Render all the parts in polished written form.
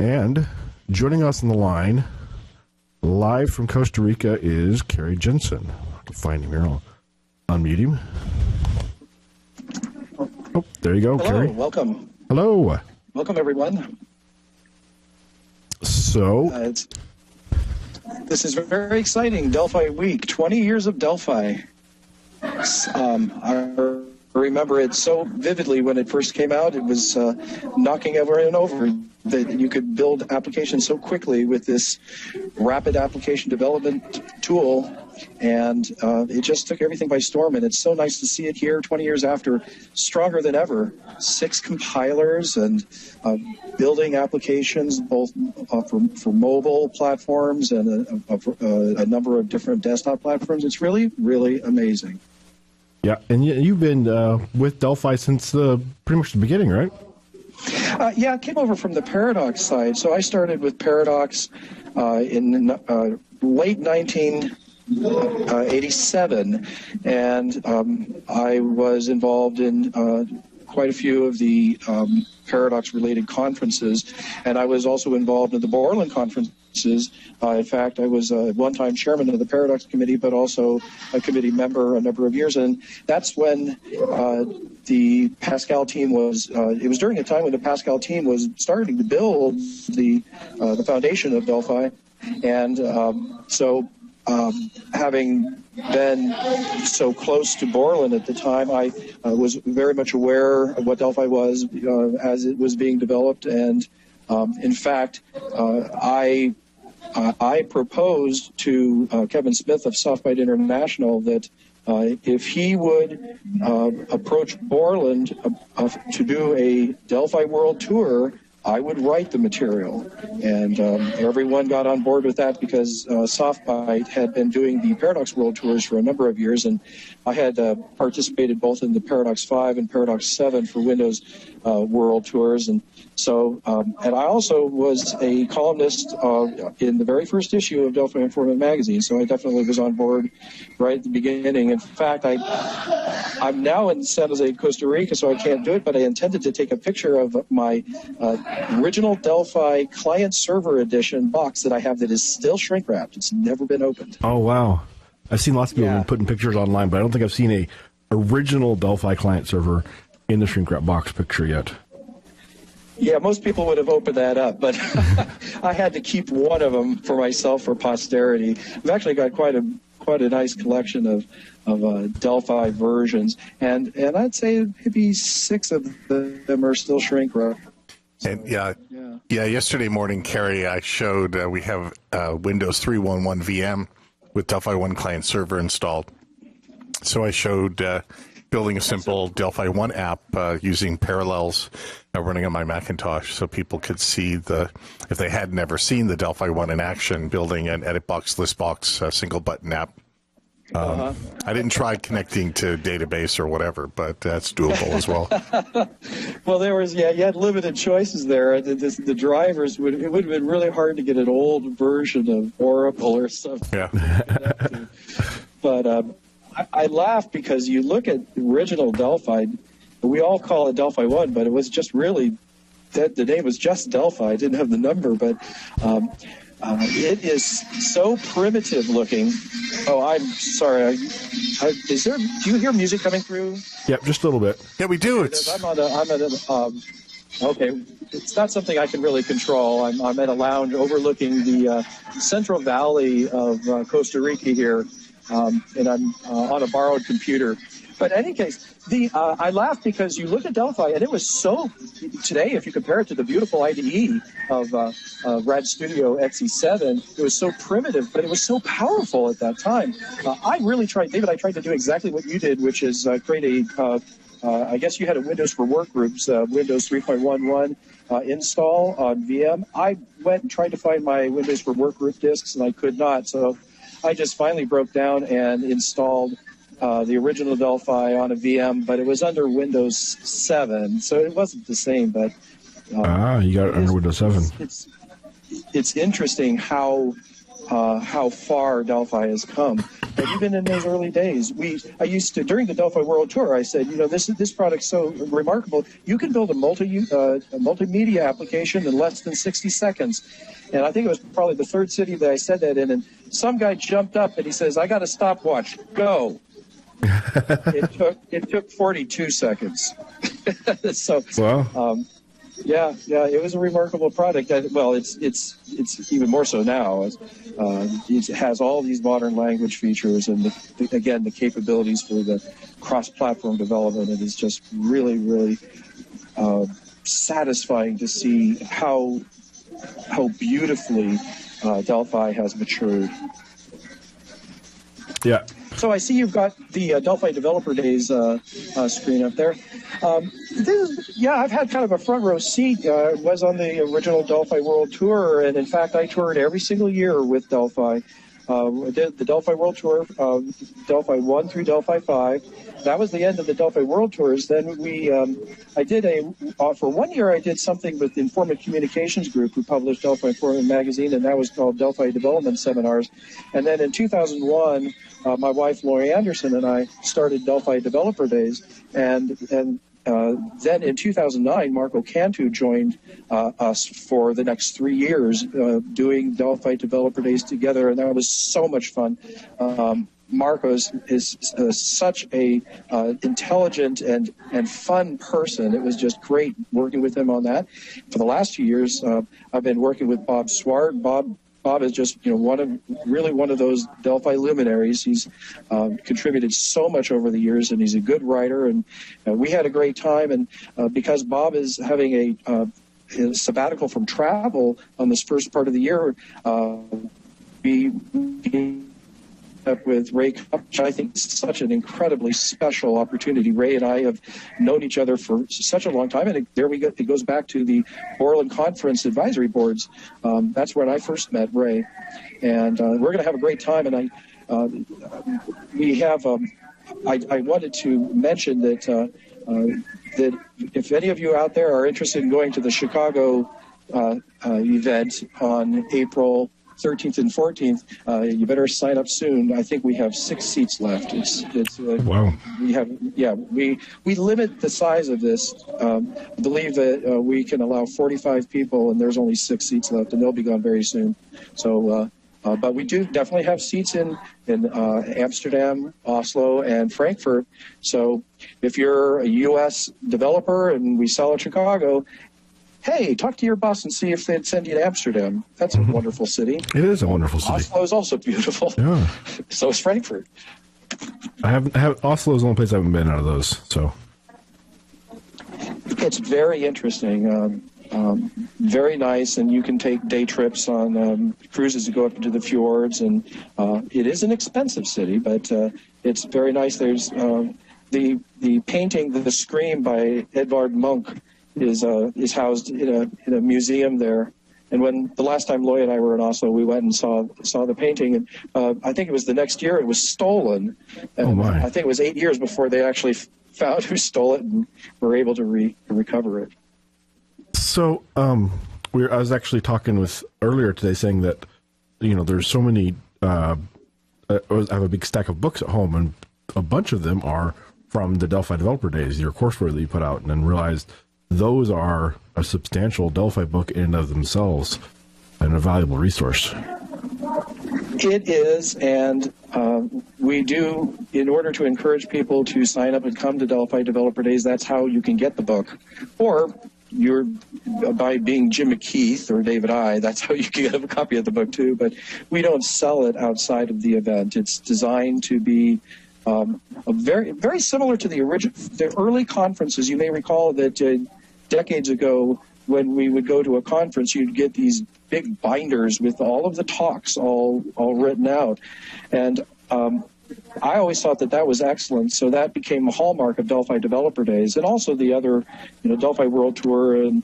And joining us on the line, live from Costa Rica, is Kerry Jensen. I can find him here. I'll unmute him. Oh, there you go, Hello, Kerry. welcome. Hello. Welcome, everyone. So, this is very exciting. Delphi Week, 20 years of Delphi. I remember it so vividly when it first came out. It was knocking everyone over that you could build applications so quickly with this rapid application development tool, and it just took everything by storm. And it's so nice to see it here 20 years after, stronger than ever. 6 compilers and building applications both for mobile platforms and a number of different desktop platforms. It's really, really amazing. yeah, and you've been with Delphi since pretty much the beginning, right? Yeah, I came over from the Paradox side. So I started with Paradox in late 1987, and I was involved in quite a few of the Paradox-related conferences, and I was also involved in the Borland conferences. In fact, I was one-time chairman of the Paradox Committee, but also a committee member a number of years, and that's when the Pascal team was, it was during the time when the Pascal team was starting to build the foundation of Delphi. And so having been so close to Borland at the time, I was very much aware of what Delphi was as it was being developed. And in fact, I proposed to Kevin Smith of SoftByte International that if he would approach Borland to do a Delphi World Tour, I would write the material. And everyone got on board with that because SoftByte had been doing the Paradox World Tours for a number of years, and I had participated both in the Paradox 5 and Paradox 7 for Windows World Tours. And so, and I also was a columnist in the very first issue of Delphi Informant magazine, so I definitely was on board right at the beginning. In fact, I'm now in San Jose, Costa Rica, so I can't do it, but I intended to take a picture of my original Delphi client-server edition box that I have that is still shrink-wrapped. It's never been opened. Oh, wow. I've seen lots of people putting pictures online, but I don't think I've seen a original Delphi client server in the shrink-wrap box picture yet. Yeah, most people would have opened that up, but I had to keep one of them for myself for posterity. I've actually got quite a nice collection of Delphi versions, and I'd say maybe 6 of them are still shrink-wrapped. And yesterday morning, Kerry, I showed we have Windows 3.1.1 VM with Delphi 1 client server installed. So I showed building a simple Delphi 1 app using Parallels running on my Macintosh, so people could see if they had never seen the Delphi 1 in action, building an edit box, list box, single button app. I didn't try connecting to database or whatever, but that's doable as well. Well, there was, you had limited choices there. The drivers it would have been really hard to get an old version of Oracle or something. Yeah. But I laugh because you look at original Delphi, we all call it Delphi 1, but it was just really, the name was just Delphi. It didn't have the number, but it is so primitive looking. Oh, I'm sorry. Do you hear music coming through? Yep, just a little bit. Yeah, we do. Okay, it's not something I can really control. I'm at a lounge overlooking the Central Valley of Costa Rica here, and I'm on a borrowed computer. But in any case, I laugh because you look at Delphi, and it was so, today, if you compare it to the beautiful IDE of Rad Studio XE7, it was so primitive, but it was so powerful at that time. I really tried, David, I tried to do exactly what you did, which is create I guess you had a Windows for Workgroups, Windows 3.11 install on VM. I went and tried to find my Windows for Workgroup disks, and I could not. So I just finally broke down and installed the original Delphi on a VM, but it was under Windows 7, so it wasn't the same. But you got it under Windows 7. It's interesting how how far Delphi has come. But even in those early days, I used to, during the Delphi World Tour, I said, this product's so remarkable. You can build a multimedia application in less than 60 seconds. And I think it was probably the third city that I said that in, and some guy jumped up and he says, I got a stopwatch, go. It took 42 seconds. So, wow. Yeah, it was a remarkable product. Well, it's even more so now. It has all these modern language features, and again, the capabilities for the cross-platform development. It is just really, really satisfying to see how beautifully Delphi has matured. Yeah. So I see you've got the Delphi Developer Days screen up there. I've had kind of a front row seat. I was on the original Delphi World Tour, and in fact, I toured every single year with Delphi. I did the Delphi World Tour, Delphi 1 through Delphi 5. That was the end of the Delphi World Tours. Then for 1 year, I did something with the Informant Communications Group, who published Delphi Informant Magazine, and that was called Delphi Development Seminars. And then in 2001, my wife, Lori Anderson, and I started Delphi Developer Days. And then in 2009, Marco Cantu joined us for the next 3 years doing Delphi Developer Days together, and that was so much fun. Marco is such a intelligent and fun person. It was just great working with him on that. For the last 2 years, I've been working with Bob Swart. Bob is just one of those Delphi luminaries. He's contributed so much over the years, and he's a good writer. And we had a great time. And because Bob is having a sabbatical from travel on this first part of the year, we up with Ray Cup, which I think is such an incredibly special opportunity. Ray and I have known each other for such a long time, and it goes back to the Borland Conference advisory boards. That's when I first met Ray, and we're going to have a great time. And I wanted to mention that that if any of you out there are interested in going to the Chicago event on April 13th and 14th, you better sign up soon. I think we have 6 seats left. Wow. We limit the size of this. I believe that we can allow 45 people, and there's only 6 seats left, and they'll be gone very soon. So, but we do definitely have seats in Amsterdam, Oslo, and Frankfurt. So if you're a U.S. developer and we sell at Chicago, hey, talk to your boss and see if they'd send you to Amsterdam. That's a wonderful city. It is a wonderful city. Oslo is also beautiful. Yeah. So is Frankfurt. Oslo is the only place I haven't been out of those. So it's very interesting. Very nice, and you can take day trips on cruises to go up into the fjords. And it is an expensive city, but it's very nice. There's the painting, The Scream by Edvard Munch, is housed in a museum there. And when the last time Loy and I were in Oslo, we went and saw the painting, and I think it was the next year it was stolen. And oh my! I think it was 8 years before they actually found who stole it and were able to recover it. So I was actually talking with earlier today, saying that there's so many. I have a big stack of books at home, and a bunch of them are from the Delphi Developer Days, your courseware that you put out, and then realized those are a substantial Delphi book in and of themselves and a valuable resource. It is, and we do, in order to encourage people to sign up and come to Delphi Developer Days, that's how you can get the book. Or by being Jim McKeith or David I, that's how you can get a copy of the book too, but we don't sell it outside of the event. It's designed to be very, very similar to the early conferences. You may recall that decades ago, when we would go to a conference, you'd get these big binders with all of the talks all written out. And I always thought that was excellent. So that became a hallmark of Delphi Developer Days, and also the other, Delphi World Tour and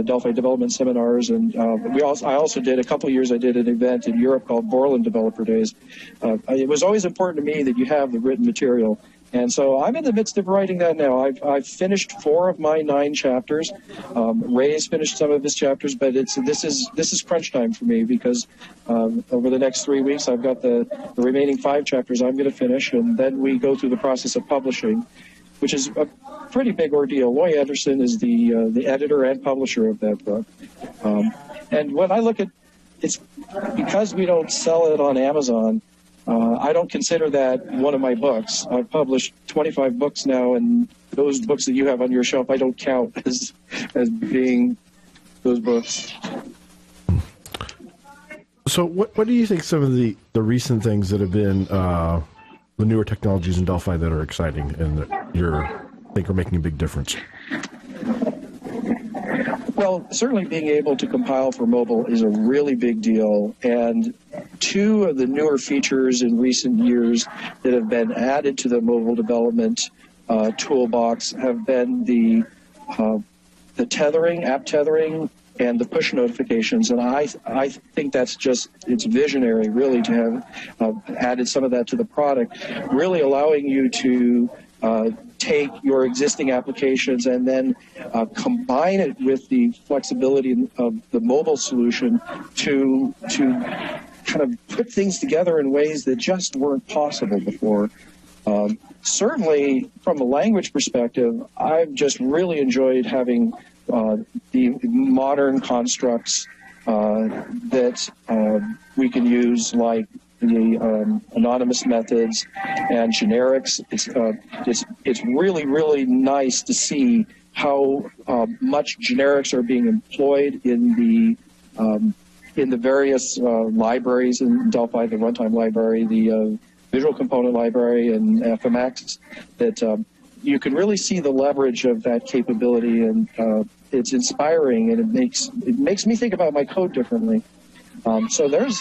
Delphi Development Seminars. And I also did a couple of years. I did an event in Europe called Borland Developer Days. It was always important to me that you have the written material. And so I'm in the midst of writing that now. I've finished 4 of my 9 chapters. Ray's finished some of his chapters, but this is crunch time for me because over the next 3 weeks I've got the remaining 5 chapters I'm going to finish, and then we go through the process of publishing, which is a pretty big ordeal. Loy Anderson is the editor and publisher of that book. And when I look at it's because we don't sell it on Amazon, I don't consider that one of my books. I've published 25 books now, and those books that you have on your shelf, I don't count as being those books. So what do you think some of the recent things that have been the newer technologies in Delphi that are exciting and that you think are making a big difference? Well, certainly being able to compile for mobile is a really big deal, and 2 of the newer features in recent years that have been added to the mobile development toolbox have been the tethering, app tethering, and the push notifications. And I think that's it's visionary, really, to have added some of that to the product, really allowing you to take your existing applications and then combine it with the flexibility of the mobile solution to kind of put things together in ways that just weren't possible before. Certainly, from a language perspective, I've just really enjoyed having the modern constructs that we can use, like the anonymous methods and generics. It's really, really nice to see how much generics are being employed in the various libraries in Delphi, the runtime library, the visual component library, and FMX. That you can really see the leverage of that capability, and it's inspiring, and it makes me think about my code differently. So there's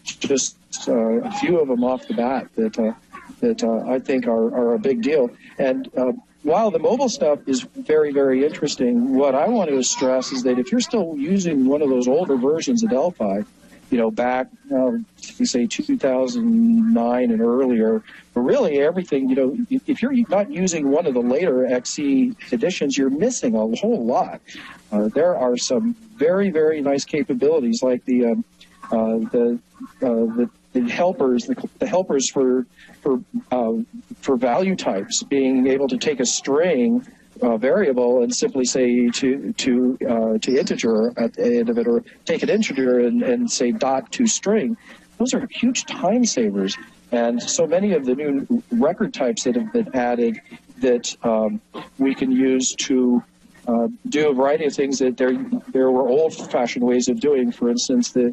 just a few of them off the bat that I think are a big deal. And while the mobile stuff is very, very interesting, what I want to stress is that if you're still using one of those older versions of Delphi, back, we say 2009 and earlier, but really everything, if you're not using one of the later XE editions, you're missing a whole lot. There are some very, very nice capabilities, like the helpers for value types, being able to take a string variable and simply say to integer at the end of it, or take an integer and say dot to string. Those are huge time savers. And so many of the new record types that have been added that we can use to do a variety of things that there were old-fashioned ways of doing. For instance, the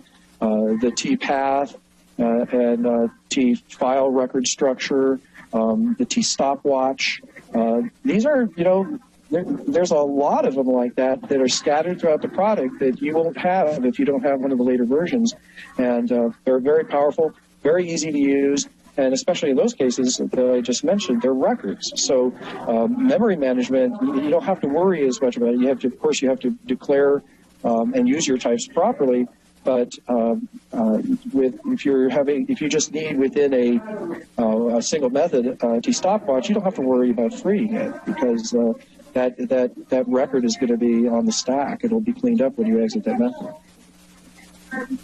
T-path and T-file record structure, the T-stopwatch. These are, there's a lot of them like that are scattered throughout the product that you won't have if you don't have one of the later versions. And they're very powerful, very easy to use, and especially in those cases that I just mentioned, they're records. So memory management, you don't have to worry as much about it. Of course, you have to declare and use your types properly. But if you just need within a single method T-stopwatch, you don't have to worry about freeing it, because that record is going to be on the stack. It'll be cleaned up when you exit that method.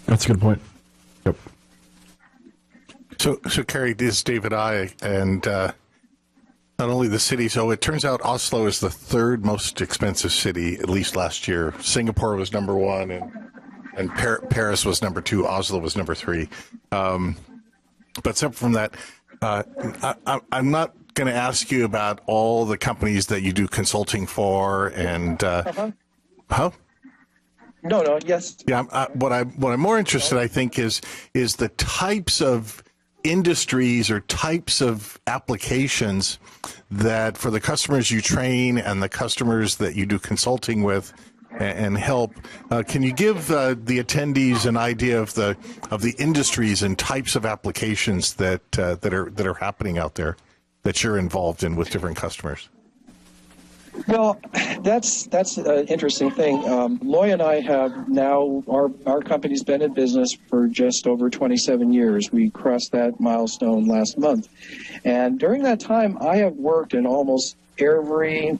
That's a good point. Yep. So Carrie, this is David I, and not only the city. So it turns out Oslo is the 3rd most expensive city, at least last year. Singapore was number 1, and Paris was number 2. Oslo was number 3. But separate from that, I'm not going to ask you about all the companies that you do consulting for, and No, yes. Yeah, what I'm more interested, I think, is the types of industries or types of applications that, for the customers you train and the customers that you do consulting with and help, can you give the attendees an idea of the industries and types of applications that are happening out there that you're involved in with different customers? Well, that's an interesting thing. Loy and I have now, our company's been in business for just over 27 years. We crossed that milestone last month. And during that time, I have worked in almost every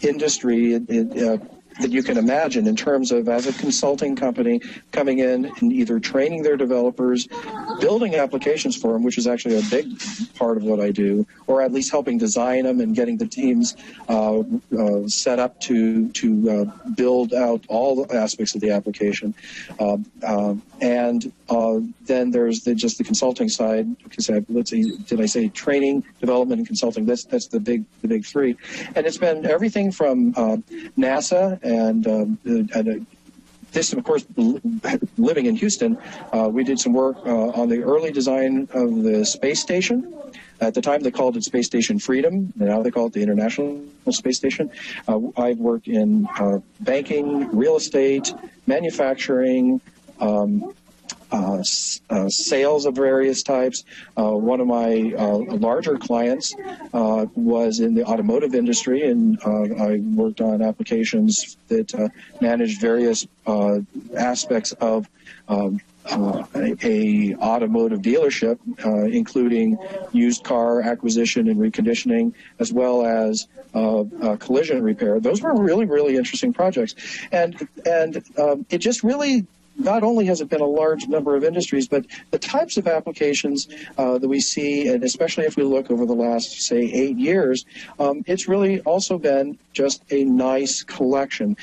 industry that you can imagine in terms of, as a consulting company, coming in and either training their developers, building applications for them, which is actually a big part of what I do, or at least helping design them and getting the teams set up to build out all the aspects of the application. And then there's just the consulting side. Let's see, did I say training, development, and consulting? That's the big three. And it's been everything from NASA and this, of course, living in Houston, we did some work on the early design of the space station. At the time, they called it Space Station Freedom, and now they call it the International Space Station. I've worked in banking, real estate, manufacturing, sales of various types. One of my larger clients was in the automotive industry, and I worked on applications that managed various aspects of a automotive dealership, including used car acquisition and reconditioning, as well as collision repair. Those were really, really interesting projects, and it just really. Not only has it been a large number of industries, but the types of applications that we see, and especially if we look over the last, say, 8 years, it's really also been just a nice collection.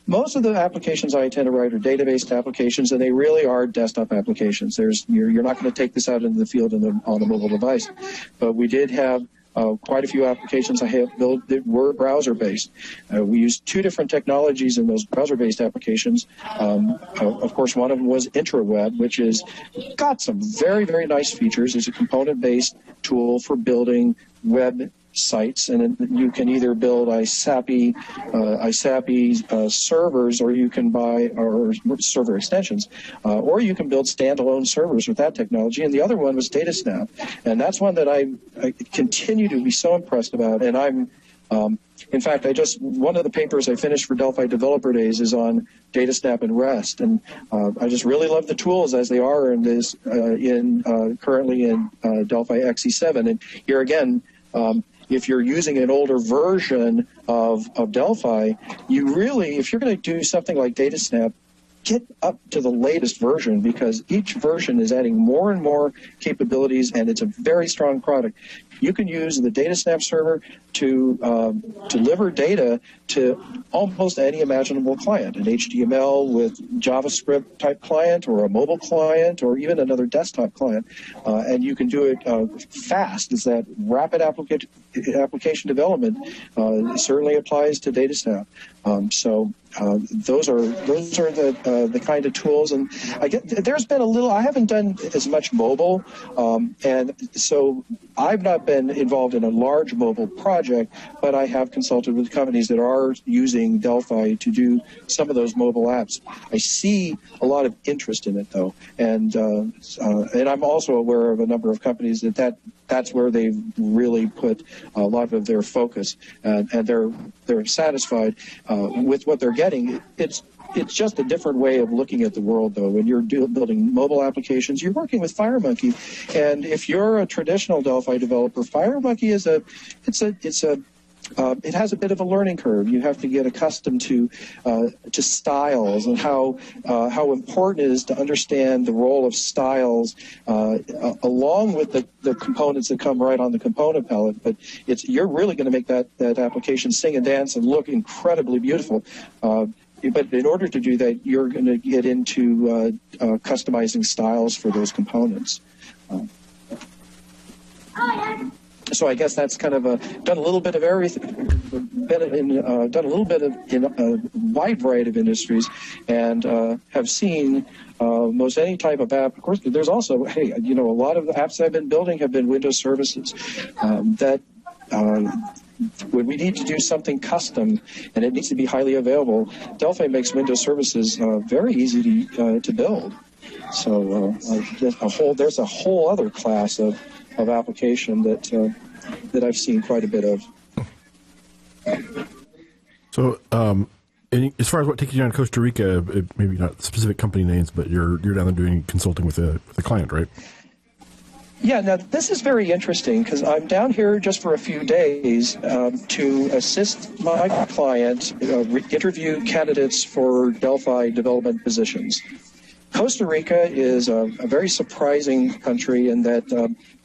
Most of the applications I tend to write are database applications, and they really are desktop applications. You're not going to take this out into the field on a mobile device. But we did have quite a few applications I have built that were browser-based. We used two different technologies in those browser-based applications. Of course, one of them was IntraWeb, which is got some very, very nice features. It's a component-based tool for building web sites, and you can either build ISAPI servers, or you can buy or server extensions, or you can build standalone servers with that technology. And the other one was DataSnap, and that's one that I continue to be so impressed about. And in fact, one of the papers I finished for Delphi Developer Days is on DataSnap and REST, and I just really love the tools as they are in this currently in Delphi XE7. And here again. If you're using an older version of Delphi, you really, if you're going to do something like DataSnap, get up to the latest version, because each version is adding more and more capabilities, and it's a very strong product. You can use the DataSnap server to deliver data to almost any imaginable client, an HTML with JavaScript type client, or a mobile client, or even another desktop client. And you can do it fast. It's that rapid application development certainly applies to DataSnap. So those are the kind of tools, and there's been a little. I haven't done as much mobile, and so I've not been involved in a large mobile project, but I have consulted with companies that are using Delphi to do some of those mobile apps. I see a lot of interest in it, though, and I'm also aware of a number of companies that's where they've really put a lot of their focus, and they're satisfied with what they're getting. It's just a different way of looking at the world, though. When you're building mobile applications, you're working with FireMonkey, and if you're a traditional Delphi developer, FireMonkey it has a bit of a learning curve. You have to get accustomed to styles, and how important it is to understand the role of styles along with the components that come right on the component palette. But you're really going to make that application sing and dance and look incredibly beautiful. But in order to do that, you're going to get into customizing styles for those components. So I guess that's kind of done a little bit of everything, done a little bit in a wide variety of industries, and have seen most any type of app. Of course, there's also, a lot of the apps I've been building have been Windows services that. When we need to do something custom and it needs to be highly available, Delphi makes Windows services very easy to build. So there's a whole other class of application that I've seen quite a bit of. So, and as far as what takes you down to Costa Rica, maybe not specific company names, but you're down there doing consulting with a client, right? Yeah, now this is very interesting because I'm down here just for a few days to assist my client interview candidates for Delphi development positions. Costa Rica is a very surprising country in that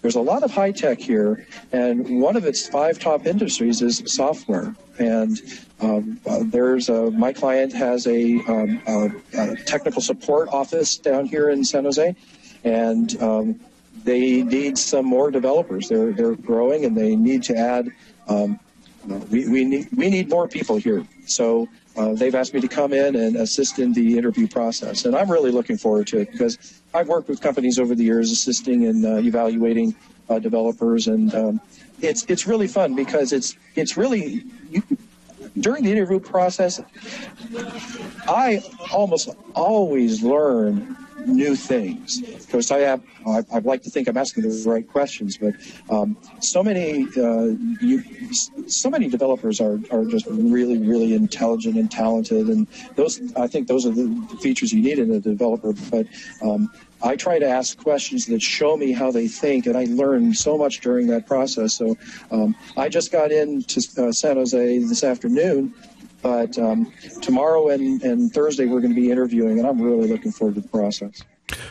there's a lot of high tech here, and one of its 5 top industries is software. And my client has a technical support office down here in San Jose, and they need some more developers. They're growing, and they need to add. We need more people here. So they've asked me to come in and assist in the interview process, and I'm really looking forward to it because I've worked with companies over the years assisting in evaluating developers, and it's really fun because it's really during the interview process. I almost always learn new things because I'd like to think I'm asking the right questions, but so many developers are just really, really intelligent and talented, and I think those are the features you need in a developer. But I try to ask questions that show me how they think, and I learn so much during that process. So I just got into San Jose this afternoon, but tomorrow and Thursday we're going to be interviewing, and I'm really looking forward to the process.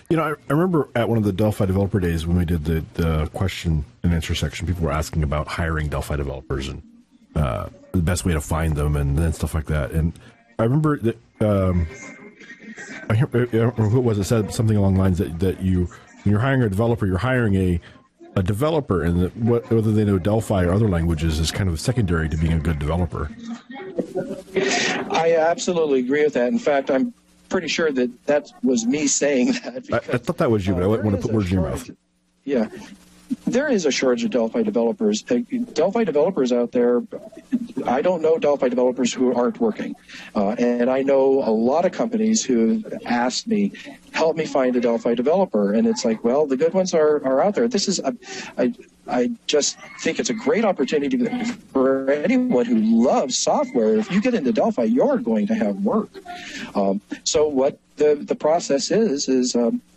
You know, I remember at one of the Delphi Developer Days when we did the question and answer section, people were asking about hiring Delphi developers and the best way to find them and stuff like that. And I remember that I don't remember who it was that said something along the lines that when you're hiring a developer, you're hiring a developer, and that whether they know Delphi or other languages is kind of secondary to being a good developer. I absolutely agree with that. In fact, I'm pretty sure that was me saying that. Because, I thought that was you, but I wouldn't want to put words in your mouth. Yeah. There is a shortage of Delphi developers. Delphi developers out there, I don't know Delphi developers who aren't working. And I know a lot of companies who asked me, help me find a Delphi developer. And it's like, well, the good ones are out there. This is, I just think it's a great opportunity for anyone who loves software. If you get into Delphi, you're going to have work. So what the process is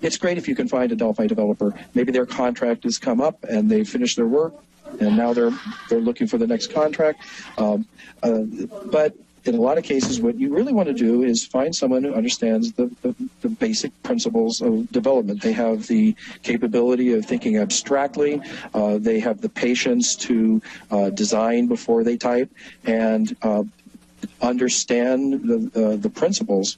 it's great if you can find a Delphi developer. Maybe their contract has come up and they finished their work, and now they're looking for the next contract. But in a lot of cases, what you really want to do is find someone who understands the basic principles of development. They have the capability of thinking abstractly. They have the patience to design before they type and understand the principles.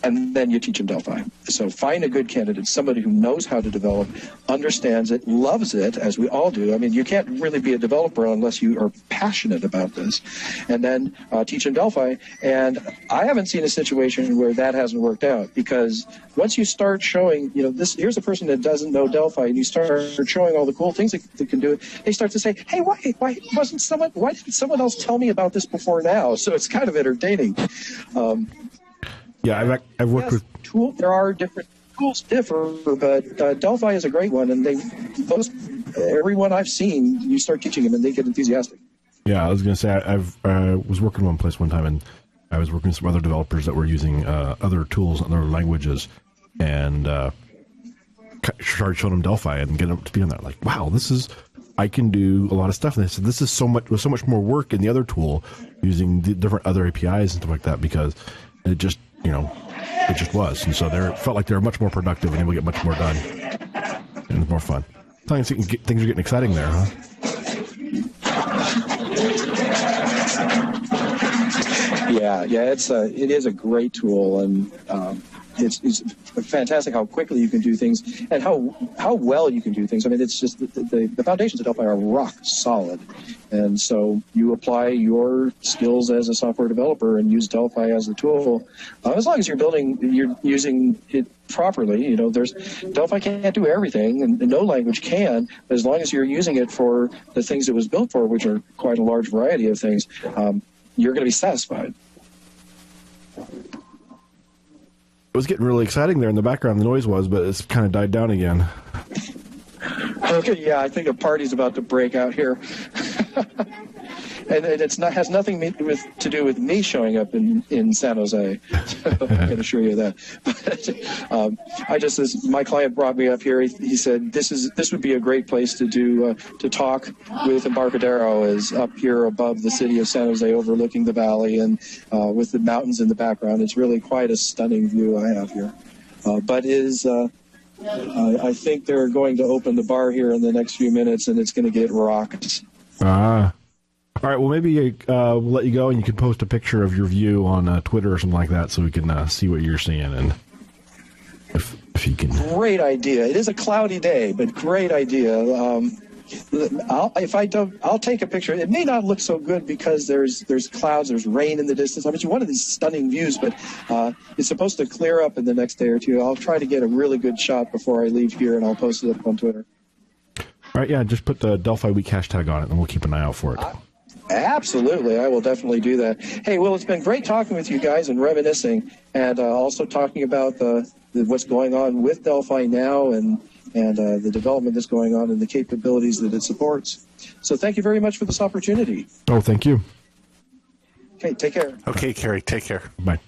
And then you teach them Delphi. So find a good candidate, somebody who knows how to develop, understands it, loves it, as we all do. I mean, you can't really be a developer unless you are passionate about this. And then teach them Delphi. And I haven't seen a situation where that hasn't worked out, because once you start showing, here's a person that doesn't know Delphi, and you start showing all the cool things that can do it, they start to say, hey, why didn't someone else tell me about this before now? So it's kind of entertaining. Yeah, I've worked with there are different tools differ, but Delphi is a great one, and everyone I've seen, you start teaching them and they get enthusiastic. Yeah, I was going to say I was working one place one time, and I was working with some other developers that were using other tools and other languages, and started showing them Delphi and getting them to be on that. Like, wow, I can do a lot of stuff. And they said this is so much more work in the other tool using the different other APIs and stuff like that, because it just it just was. And so it felt like they were much more productive and able to get much more done and more fun. Things are getting exciting there, huh? Yeah, it is a great tool, and it's fantastic how quickly you can do things and how well you can do things. I mean, it's just the foundations of Delphi are rock solid, and so you apply your skills as a software developer and use Delphi as a tool. As long as you're using it properly, Delphi can't do everything, and no language can. But as long as you're using it for the things it was built for, which are quite a large variety of things, you're going to be satisfied. It was getting really exciting there in the background, the noise was, but it's kind of died down again. Okay, yeah, I think a party's about to break out here. and it's not has nothing to do with me showing up in San Jose. I can assure you that. But I just, as my client brought me up here, he said this would be a great place to talk with Embarcadero, is up here above the city of San Jose, overlooking the valley and with the mountains in the background. It's really quite a stunning view I have here. I think they're going to open the bar here in the next few minutes, and it's going to get rocked. All right. Well, maybe we'll let you go, and you can post a picture of your view on Twitter or something like that, so we can see what you're seeing. And if you can. Great idea. It is a cloudy day, but great idea. I'll take a picture. It may not look so good because there's clouds, there's rain in the distance. I mean, it's one of these stunning views, but it's supposed to clear up in the next day or two. I'll try to get a really good shot before I leave here, and I'll post it up on Twitter. All right, yeah, just put the Delphi Week hashtag on it, and we'll keep an eye out for it. Absolutely, I will definitely do that. Hey, well, it's been great talking with you guys and reminiscing, and also talking about what's going on with Delphi now and the development that's going on and the capabilities that it supports. So thank you very much for this opportunity. Oh, thank you. Okay, take care. Okay, Kerry, take care. Bye.